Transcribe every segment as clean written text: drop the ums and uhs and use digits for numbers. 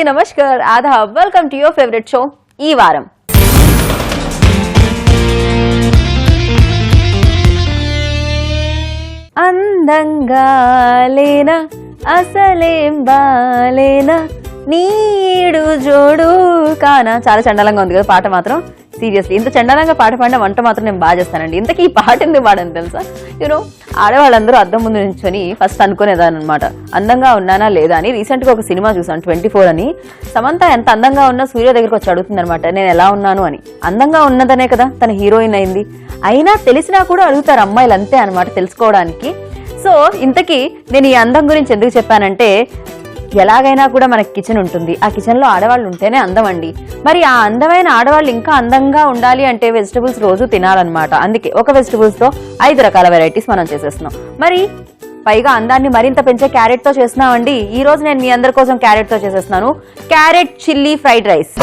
నమస్కార్, ఆదాబ్, welcome to your favourite show. ఈ వారం అందంగా లేనా అసలేం బాలేనా నీడు జోడు కానా. చాలా చండాలంగా ఉంది కదా పాట మాత్రం. సీరియస్లీ ఇంత చండాలంగా పాట పాడిన వంట మాత్రం నేను బాగా చేస్తానండి. ఇంతకీ ఈ పాట ఎందుకు పాడని తెలుసా? యూనో, ఆడవాళ్ళందరూ అద్దం ముందు నించుని ఫస్ట్ అనుకునేదాన్ని అనమాట, అందంగా ఉన్నానా లేదా అని. రీసెంట్గా ఒక సినిమా చూసాను, 24 అని. సమంత ఎంత అందంగా ఉన్నా సూర్య దగ్గరకు వచ్చి అడుగుతుంది అనమాట, నేను ఎలా ఉన్నాను అని. అందంగా ఉన్నదనే కదా తన హీరోయిన్ అయింది. అయినా తెలిసినా కూడా అడుగుతారు అమ్మాయిలు, అంతే అనమాట, తెలుసుకోవడానికి. సో ఇంతకీ నేను ఈ అందం గురించి ఎందుకు చెప్పానంటే, ఎలాగైనా కూడా మనకి కిచెన్ ఉంటుంది, ఆ కిచెన్ లో ఆడవాళ్ళు ఉంటేనే అందం అండి. మరి ఆ అందమైన ఆడవాళ్ళు ఇంకా అందంగా ఉండాలి అంటే వెజిటబుల్స్ రోజు తినాలన్నమాట. అందుకే ఒక వెజిటబుల్స్ తో 5 రకాల వెరైటీస్ మనం చేసేస్తున్నాం. మరి పైగా అందాన్ని మరింత పెంచే క్యారెట్ తో చేస్తున్నామండి. ఈ రోజు నేను మీ అందరి కోసం క్యారెట్ తో చేసేస్తున్నాను carrot chilli fried rice.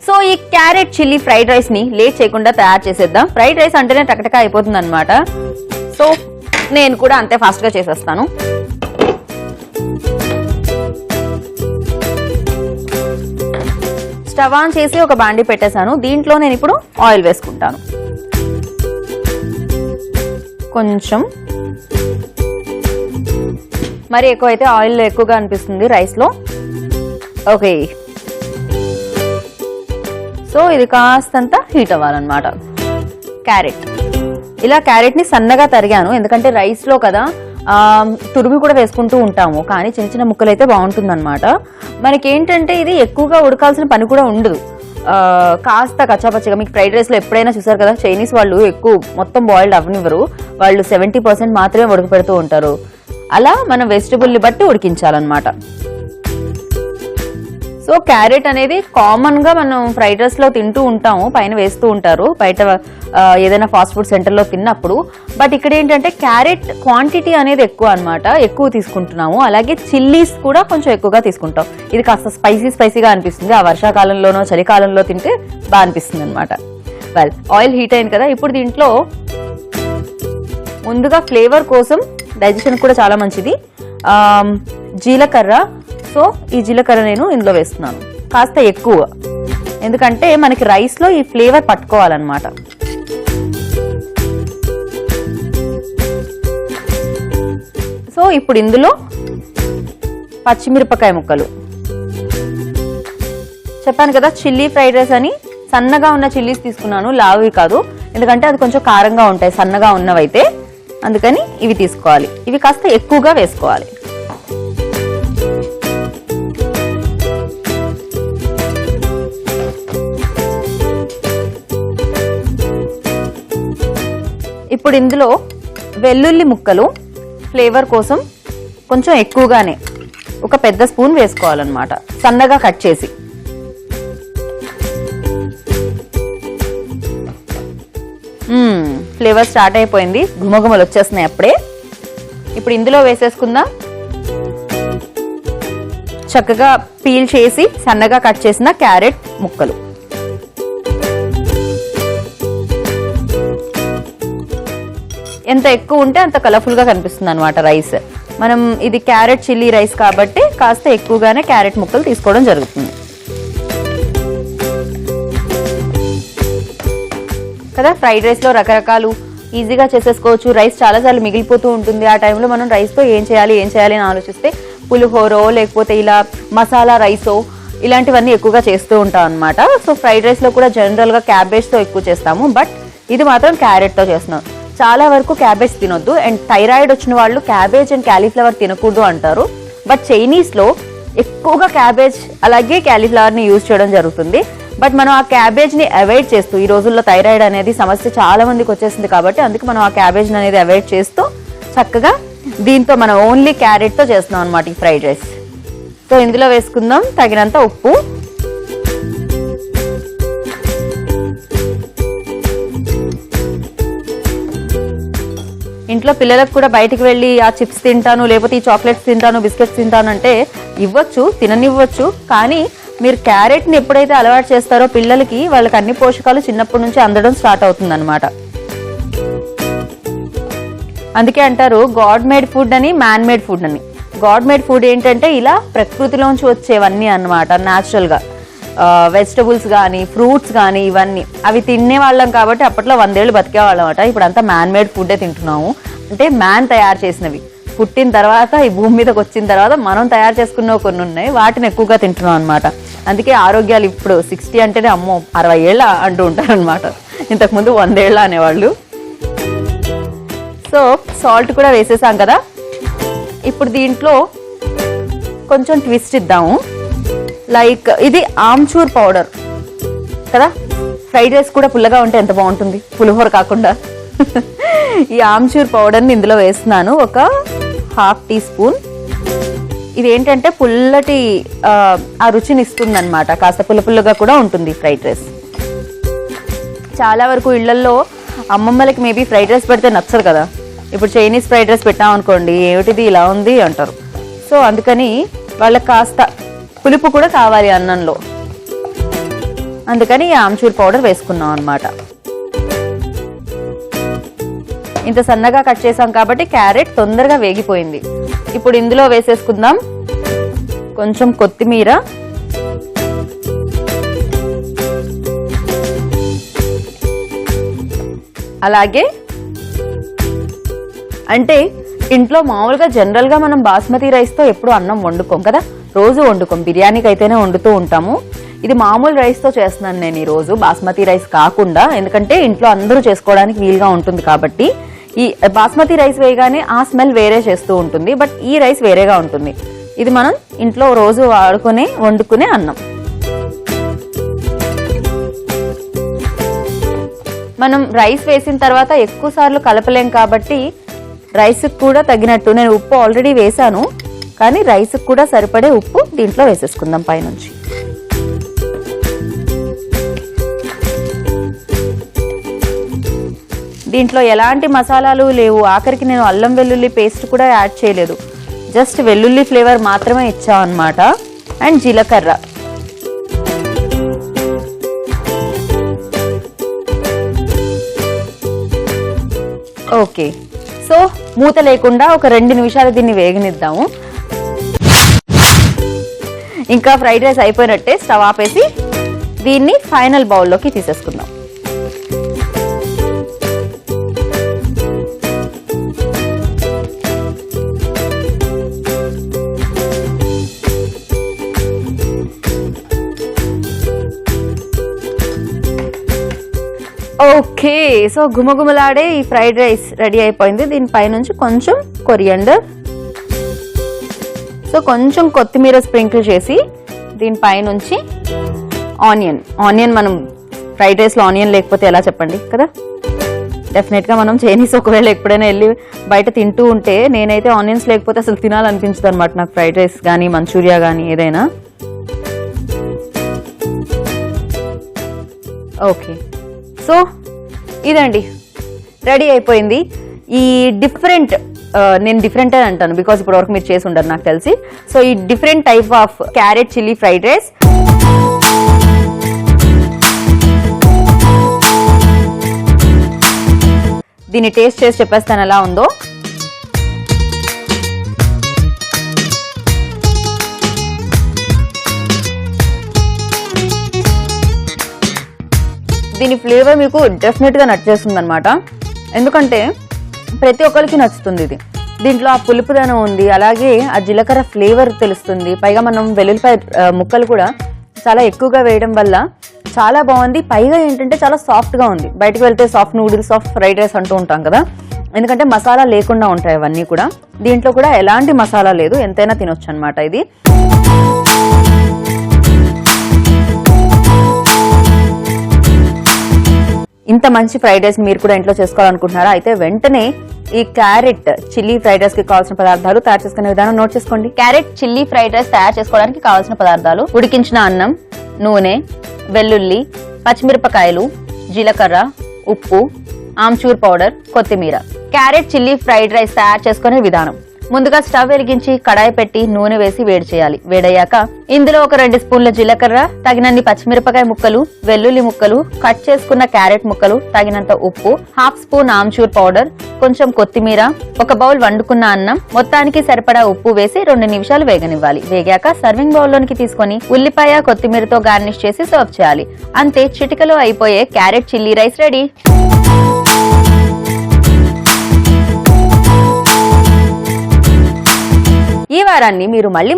So ఈ క్యారెట్ చిల్లీ ఫ్రైడ్ రైస్ ని లేట్ చేయకుండా తయారు చేసేద్దాం. ఫ్రైడ్ రైస్ అంటేనే టకటకా అయిపోతుంది అనమాట. సో నేను కూడా అంతే ఫాస్ట్ గా చేసేస్తాను. స్టవ్ ఆన్ చేసి ఒక బాండి పెట్టేశాను. దీంట్లో నేను ఇప్పుడు ఆయిల్ వేసుకుంటాను. కొంచెం, మరి ఎక్కువ అయితే ఆయిల్ ఎక్కువగా అనిపిస్తుంది రైస్ లో. ఓకే, సో ఇది కాస్తంత హీట్ అవ్వాలన్నమాట. క్యారెట్, ఇలా క్యారెట్ ని సన్నగా తరిగాను, ఎందుకంటే రైస్ లో కదా తురిమి కూడా వేసుకుంటూ ఉంటాము, కానీ చిన్న చిన్న ముక్కలు అయితే బాగుంటుంది అనమాట. మనకేంటంటే ఇది ఎక్కువగా ఉడకాల్సిన పని కూడా ఉండదు, కాస్త కచ్చాపచ్చిగా. మీకు ఫ్రైడ్ రైస్ లో ఎప్పుడైనా చూసారు కదా, చైనీస్ వాళ్ళు ఎక్కువ మొత్తం బాయిల్డ్ అవ్వనివ్వరు, వాళ్ళు 70% మాత్రమే ఉడకపెడుతూ ఉంటారు. అలా మనం వెజిటబుల్ ని బట్టి ఉడికించాలన్నమాట. సో క్యారెట్ అనేది కామన్ గా మనం ఫ్రైడ్ రైస్ లో తింటూ ఉంటాము, పైన వేస్తూ ఉంటారు బయట ఏదైనా ఫాస్ట్ ఫుడ్ సెంటర్ లో తిన్నప్పుడు. బట్ ఇక్కడ ఏంటంటే క్యారెట్ క్వాంటిటీ అనేది ఎక్కువ అనమాట, ఎక్కువ తీసుకుంటున్నాము. అలాగే చిల్లీస్ కూడా కొంచెం ఎక్కువగా తీసుకుంటాం. ఇది కాస్త స్పైసీగా అనిపిస్తుంది. ఆ వర్షాకాలంలోనో చలికాలంలో తింటే బాగా అనిపిస్తుంది అనమాట. వెల్, ఆయిల్ హీట్ అయింది కదా, ఇప్పుడు దీంట్లో ముందుగా ఫ్లేవర్ కోసం, డైజెషన్ కూడా చాలా మంచిది, జీలకర్ర. సో ఈ జీలకర్ర నేను ఇందులో వేస్తున్నాను కాస్త ఎక్కువ, ఎందుకంటే మనకి రైస్ లో ఈ ఫ్లేవర్ పట్టుకోవాలన్నమాట. సో ఇప్పుడు ఇందులో పచ్చిమిరపకాయ ముక్కలు. చెప్పాను కదా చిల్లీ ఫ్రైడ్ రైస్ అని, సన్నగా ఉన్న చిల్లీస్ తీసుకున్నాను, లావువి కాదు, ఎందుకంటే అది కొంచెం కారంగా ఉంటాయి సన్నగా ఉన్నవైతే, అందుకని ఇవి తీసుకోవాలి. ఇవి కాస్త ఎక్కువగా వేసుకోవాలి. ఇప్పుడు ఇందులో వెల్లుల్లి ముక్కలు ఫ్లేవర్ కోసం కొంచెం ఎక్కువగానే ఒక పెద్ద స్పూన్ వేసుకోవాలన్నమాట, సన్నగా కట్ చేసి. ఫ్లేవర్ స్టార్ట్ అయిపోయింది, గుమగుమలు వచ్చేస్తున్నాయి అప్పుడే. ఇప్పుడు ఇందులో వేసేసుకుందాం చక్కగా పీల్ చేసి సన్నగా కట్ చేసిన క్యారెట్ ముక్కలు. ఎంత ఎక్కువ ఉంటే అంత కలర్ఫుల్ గా కనిపిస్తుంది అనమాట రైస్. మనం ఇది క్యారెట్ చిల్లీ రైస్ కాబట్టి కాస్త ఎక్కువగానే క్యారెట్ ముక్కలు తీసుకోవడం జరుగుతుంది కదా. ఫ్రైడ్ రైస్ లో రకరకాలు ఈజీగా చేసేసుకోవచ్చు. రైస్ చాలాసార్లు మిగిలిపోతూ ఉంటుంది, ఆ టైంలో మనం రైస్ తో ఏం చేయాలి అని ఆలోచిస్తే పులిహోరో లేకపోతే ఇలా మసాలా రైసో ఇలాంటివన్నీ ఎక్కువగా చేస్తూ ఉంటాం అనమాట. సో ఫ్రైడ్ రైస్ లో కూడా జనరల్ గా క్యాబేజ్ తో ఎక్కువ చేస్తాము, బట్ ఇది మాత్రం క్యారెట్ తో చేస్తున్నాం. చాలా వరకు క్యాబేజ్ తినొద్దు, అండ్ థైరాయిడ్ వచ్చిన వాళ్ళు క్యాబేజ్ అండ్ క్యాలీఫ్లవర్ తినకూడదు అంటారు. బట్ చైనీస్ లో ఎక్కువగా క్యాబేజ్ అలాగే క్యాలీఫ్లవర్ ని యూజ్ చేయడం జరుగుతుంది. బట్ మనం ఆ క్యాబేజ్ ని అవాయిడ్ చేస్తూ, ఈ రోజుల్లో థైరాయిడ్ అనేది సమస్య చాలా మందికి వచ్చేసింది కాబట్టి అందుకు మనం ఆ క్యాబేజ్ అనేది అవాయిడ్ చేస్తూ చక్కగా దీంతో మనం ఓన్లీ క్యారెట్ తో చేస్తున్నాం అనమాట ఈ ఫ్రైడ్ రైస్. సో ఇందులో వేసుకుందాం తగినంత ఉప్పు, ఇంట్లో పిల్లలకు కూడా బయటికి వెళ్ళి ఆ చిప్స్ తింటాను లేకపోతే ఈ చాక్లెట్స్ తింటాను బిస్కెట్స్ తింటాను అంటే ఇవ్వచ్చు, తిననివ్వచ్చు, కానీ మీరు క్యారెట్ని ఎప్పుడైతే అలవాటు చేస్తారో పిల్లలకి, వాళ్ళకి అన్ని పోషకాలు చిన్నప్పటి నుంచి అందడం స్టార్ట్ అవుతుంది అనమాట. అందుకే అంటారు గాడ్ మేడ్ ఫుడ్ అని, మ్యాన్ మేడ్ ఫుడ్ అని. గాడ్ మేడ్ ఫుడ్ ఏంటంటే ఇలా ప్రకృతిలోంచి వచ్చేవన్నీ అన్నమాట, న్యాచురల్గా వెజిటబుల్స్ కానీ ఫ్రూట్స్ కానీ ఇవన్నీ అవి తినే వాళ్ళం కాబట్టి అప్పట్లో 100 ఏళ్ళు బతికేవాళ్ళం అనమాట. ఇప్పుడు అంతా మ్యాన్ మేడ్ ఫుడ్డే తింటున్నాము. అంటే మ్యాన్ తయారు చేసినవి, పుట్టిన తర్వాత ఈ భూమి మీదకి వచ్చిన తర్వాత మనం తయారు చేసుకున్నవి కొన్ని ఉన్నాయి, వాటిని ఎక్కువగా తింటున్నాం అనమాట. అందుకే ఆరోగ్యాలు ఇప్పుడు 60 అంటేనే అమ్మో 60 ఏళ్ళ అంటూ ఉంటారు అనమాట. ఇంతకుముందు 100 ఏళ్ళ అనేవాళ్ళు. సో సాల్ట్ కూడా వేసేసాం కదా. ఇప్పుడు దీంట్లో కొంచెం ట్విస్ట్ ఇద్దాము. లైక్ ఇది ఆమ్చూర్ పౌడర్ కదా, ఫ్రైడ్ రైస్ కూడా పుల్లగా ఉంటే ఎంత బాగుంటుంది, పులిహోర కాకుండా. ఈ ఆమ్చూర్ పౌడర్ని ఇందులో వేస్తున్నాను, ఒక 1/2 టీ స్పూన్. ఇది ఏంటంటే పుల్లటి ఆ రుచిని ఇస్తుంది అనమాట, కాస్త పుల్లగా కూడా ఉంటుంది ఫ్రైడ్ రైస్. చాలా వరకు ఇళ్లలో అమ్మమ్మలకి మేబీ ఫ్రైడ్ రైస్ పెడితే నచ్చదు కదా. ఇప్పుడు చైనీస్ ఫ్రైడ్ రైస్ పెట్టామనుకోండి, ఏమిటిది ఇలా ఉంది అంటారు. సో అందుకని వాళ్ళకి కాస్త పులుపు కూడా కావాలి అన్నంలో, అందుకని ఈ ఆమ్చూర్ పౌడర్ వేసుకున్నాం అనమాట. ఇంత సన్నగా కట్ చేసాం కాబట్టి క్యారెట్ తొందరగా వేగిపోయింది. ఇప్పుడు ఇందులో వేసేసుకుందాం కొంచెం కొత్తిమీర, అలాగే అంటే ఇంట్లో మామూలుగా జనరల్గా మనం బాస్మతి రైస్తో ఎప్పుడు అన్నం వండుకోం కదా, రోజు వండుకోం, బిర్యానీకి అయితేనే వండుతూ ఉంటాము. ఇది మామూలు రైస్తో చేస్తున్నాను నేను ఈరోజు, బాస్మతి రైస్ కాకుండా. ఎందుకంటే ఇంట్లో అందరూ చేసుకోవడానికి వీలుగా ఉంటుంది కాబట్టి. ఈ బాస్మతి రైస్ వేయగానే ఆ స్మెల్ వేరే చేస్తూ ఉంటుంది, బట్ ఈ రైస్ వేరేగా ఉంటుంది. ఇది మనం ఇంట్లో రోజు వండుకునే అన్నం. మనం రైస్ వేసిన తర్వాత ఎక్కువ సార్లు కలపలేం కాబట్టి రైస్కి కూడా తగినట్టు, నేను ఉప్పు ఆల్రెడీ వేసాను కానీ రైస్కి కూడా సరిపడే ఉప్పు దీంట్లో వేసేసుకుందాం పైనుంచి. దీంట్లో ఎలాంటి మసాలాలు లేవు, ఆఖరికి నేను అల్లం వెల్లుల్లి పేస్ట్ కూడా యాడ్ చేయలేదు, జస్ట్ వెల్లుల్లి ఫ్లేవర్ మాత్రమే ఇచ్చాం అన్నమాట. అండ్ జీలకర్ర, ఓకే. సో మూత లేకుండా ఒక 2 నిమిషాలు దీన్ని వేగనిద్దాము. ఇంకా ఫ్రైడ్ రైస్ అయిపోయినట్టే, స్టవ్ ఆపేసి దీన్ని ఫైనల్ బౌల్లోకి తీసేసుకుందాం. ఓకే, సో గుమగుమలాడే ఈ ఫ్రైడ్ రైస్ రెడీ అయిపోయింది. దీనిపైనుంచి కొంచెం కొరియండర్, సో కొంచెం కొత్తిమీర స్ప్రింకిల్ చేసి దీనిపైనుంచి ఆనియన్ మనం ఫ్రైడ్ రైస్లో ఆనియన్ లేకపోతే ఎలా చెప్పండి కదా. డెఫినెట్గా మనం చైనీస్ ఒకవేళ ఎప్పుడైనా వెళ్ళి బయట తింటూ ఉంటే, నేనైతే ఆనియన్స్ లేకపోతే అసలు తినాలనిపించదు అనమాట నాకు, ఫ్రైడ్ రైస్ కానీ మంచూరియా కానీ ఏదైనా. ఓకే, సో ఇదండి రెడీ అయిపోయింది. ఈ నేను డిఫరెంట్ అని అంటాను బికాస్ ఇప్పుడు వరకు మీరు చేసి ఉండరు నాకు తెలిసి. సో ఈ different type of carrot chilli fried rice దీన్ని టేస్ట్ చేసి చెప్పేస్తాను ఎలా ఉందో. దీని ఫ్లేవర్ మీకు డెఫినెట్గా నచ్చేస్తుంది అనమాట, ఎందుకంటే ప్రతి ఒక్కరికి నచ్చుతుంది ఇది. దీంట్లో ఆ పులుపుదనం ఉంది, అలాగే ఆ జీలకర్ర ఫ్లేవర్ తెలుస్తుంది. పైగా మనం వెల్లుల్లిపాయ ముక్కలు కూడా చాలా ఎక్కువగా వేయడం వల్ల చాలా బాగుంది. పైగా ఏంటంటే చాలా సాఫ్ట్గా ఉంది. బయటకు వెళ్తే soft noodles, soft fried rice అంటూ ఉంటాం కదా, ఎందుకంటే మసాలా లేకుండా ఉంటాయి అవన్నీ కూడా. దీంట్లో కూడా ఎలాంటి మసాలా లేదు, ఎంతైనా తినొచ్చు అనమాట ఇది. ఇంత మంచి ఫ్రైడ్ రైస్ మీరు కూడా ఇంట్లో చేసుకోవాలనుకుంటున్నారా? అయితే వెంటనే ఈ క్యారెట్ చిల్లీ ఫ్రైడ్ రైస్ కి కావాల్సిన పదార్థాలు తయారు చేసుకునే విధానం నోట్ చేసుకోండి. క్యారెట్ చిల్లీ ఫ్రైడ్ రైస్ తయారు చేసుకోవడానికి కావాల్సిన పదార్థాలు: ఉడికించిన అన్నం, నూనె, వెల్లుల్లి, పచ్చిమిరపకాయలు, జీలకర్ర, ఉప్పు, ఆమ్చూర్ పౌడర్, కొత్తిమీర. క్యారెట్ చిల్లీ ఫ్రైడ్ రైస్ తయారు చేసుకునే విధానం: ముందుగా స్టవ్ వెలిగించి కడాయి పెట్టి నూనె వేసి వేడి చేయాలి. వేడయ్యాక ఇందులో ఒక 2 స్పూన్ల జీలకర్ర, తగినన్ని పచ్చిమిరపకాయ ముక్కలు, వెల్లుల్లి ముక్కలు, కట్ చేసుకున్న క్యారెట్ ముక్కలు, తగినంత ఉప్పు, 1/2 స్పూన్ ఆమ్చూర్ పౌడర్, కొంచెం కొత్తిమీర, 1 బౌల్ వండుకున్న అన్నం, మొత్తానికి సరిపడా ఉప్పు వేసి 2 నిమిషాలు వేగనివ్వాలి. వేగాక సర్వింగ్ బౌల్ లోనికి తీసుకొని ఉల్లిపాయ, కొత్తిమీరతో గార్నిష్ చేసి సర్వ్ చేయాలి. అంతే, చిటికలో అయిపోయే క్యారెట్ చిల్లీ రైస్ రెడీ. ఈ వారాన్ని మీరు మళ్ళీ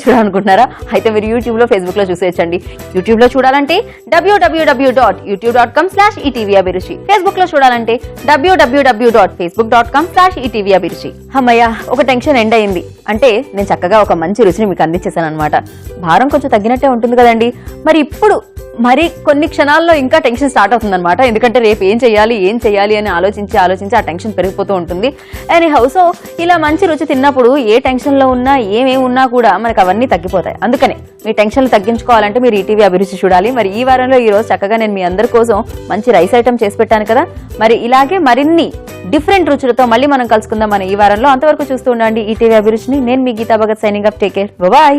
చూడాలనుకుంటున్నారా? అయితే మీరు యూట్యూబ్ లో, ఫేస్బుక్ లో చూసేయచ్చండి. యూట్యూబ్ లో చూడాలంటే www.youtube.com/etvabhiruchi, ఫేస్బుక్ లో చూడాలంటే www.facebook.com/etvabhiruchi. అమ్మయ్య, ఒక టెన్షన్ ఎండ్ అయింది. అంటే నేను చక్కగా ఒక మంచి రుచిని మీకు అందించేసాను అనమాట. భారం కొంచెం తగ్గినట్టే ఉంటుంది కదండి. మరి ఇప్పుడు కొన్ని క్షణాల్లో ఇంకా టెన్షన్ స్టార్ట్ అవుతుంది అనమాట. ఎందుకంటే రేపు ఏం చేయాలి అని ఆలోచించి ఆ టెన్షన్ పెరిగిపోతూ ఉంటుంది. ఎనీహౌ, సో ఇలా మంచి రుచి తిన్నప్పుడు ఏ టెన్షన్ లో ఉన్నా, ఏమేమి ఉన్నా కూడా మనకు అవన్నీ తగ్గిపోతాయి. అందుకనే మీ టెన్షన్లు తగ్గించుకోవాలంటే మీరు ఈటీవీ అభిరుచి చూడాలి. మరి ఈ వారంలో ఈ రోజు చక్కగా నేను మీ అందరి కోసం మంచి రైస్ ఐటమ్ చేసి పెట్టాను కదా. మరి ఇలాగే మరిన్ని డిఫరెంట్ రుచులతో మళ్ళీ మనం కలుసుకుందాం మన ఈ వారంలో. అంతవరకు చూస్తూ ఉండండి ఈటీవీ అభిరుచిని. నేను మీ Geetha Bhagat, signing up. Take care, bye.